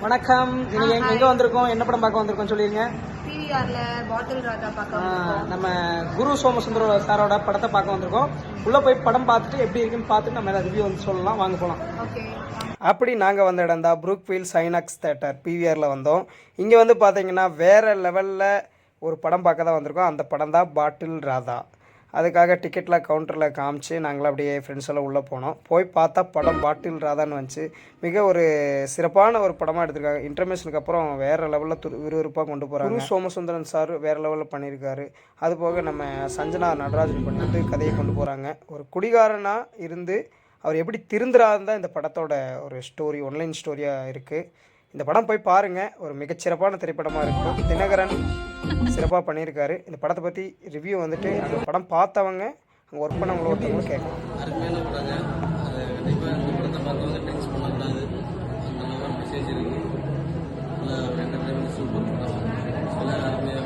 வணக்கம். எங்க வந்திருக்கோம், என்ன படம் பார்க்க வந்திருக்கோம் சொல்லிருங்க. பிவிஆர்ல பாட்டில் ராஜா பார்க்க நம்ம குரு சோமசுந்தர சாரோட படத்தை பார்க்க வந்திருக்கோம். உள்ள போய் படம் பார்த்துட்டு எப்படி இருக்குன்னு பார்த்துட்டு நம்ம ரிவ்யூ வந்து சொல்லலாம். வாங்க போகலாம். அப்படி நாங்கள் வந்த இடம் தான் ப்ரூக்ஃபீல்ட் சைனாக்ஸ் தேட்டர் பிவிஆரில் வந்தோம். இங்கே வந்து பார்த்தீங்கன்னா வேறு லெவலில் ஒரு படம் பார்க்க தான் வந்திருக்கோம். அந்த படம் தான் பாட்டில் ராதா. அதுக்காக டிக்கெட்டில் கவுண்டரில் காமிச்சு நாங்களும் அப்படியே ஃப்ரெண்ட்ஸ் எல்லாம் உள்ளே போனோம். போய் பார்த்தா படம் பாட்டில் ராதான்னு வந்துச்சு. மிக ஒரு சிறப்பான ஒரு படமாக எடுத்திருக்காங்க. இன்டர்மேஷனுக்கு அப்புறம் வேறு லெவலில் விறுவிறுப்பாக கொண்டு போகிறாங்க. குரு சோமசுந்தரன் சார் வேறு லெவலில் பண்ணியிருக்காரு. அதுபோக நம்ம சஞ்சனா நடராஜன் பண்ணிட்டு கதையை கொண்டு போகிறாங்க. ஒரு குடிகாரனாக இருந்து அவர் எப்படி திருந்துறாருன்னு தான் இந்த படத்தோட ஒரு ஸ்டோரி, ஒன்லைன் ஸ்டோரியாக இருக்குது. இந்த படம் போய் பாருங்கள். ஒரு மிகச்சிறப்பான திரைப்படமாக இருக்கும். தினகரன் சிறப்பாக பண்ணியிருக்காரு. இந்த படத்தை பற்றி ரிவ்யூ வந்துட்டு அந்த படம் பார்த்தவங்க அங்கே ஒர்க் பண்ணவங்கள ஒருத்தவங்க கேட்கலாம். அருமையான படங்க. அது கண்டிப்பாக இந்த படத்தை பார்த்தவங்க டென்ஸ் பண்ணக்கூடாது. அந்த மாதிரி மெசேஜ் இருக்குது. நல்லா ஒரு என்டர்டைன்மெண்ட் சூப்பர் படம். நல்லா அருமையாக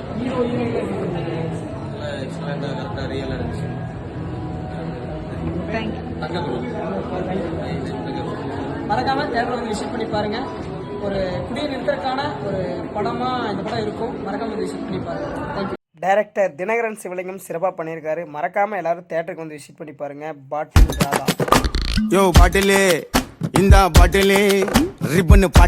நல்லா எக்ஸலண்ட்டாக கரெக்டாக ரியலாக இருந்துச்சு. மறக்காம தேட்டர் வந்து விசிட் பண்ணி பாருங்க. ஒரு குடியிருக்கிறதுக்கான ஒரு படமா இந்த படம் இருக்கும். மறக்காம வந்து விசிட் பண்ணி பாருங்க. தேங்க்யூ. டைரக்டர் தினகரன் சிவலிங்கம் சிறப்பாக பண்ணியிருக்காரு. மறக்காம எல்லாரும் தேட்டருக்கு வந்து விசிட் பண்ணி பாருங்க. பாட்டில் ராதா. யோ பாட்டிலே இந்த பாட்டிலே ரிப்பன்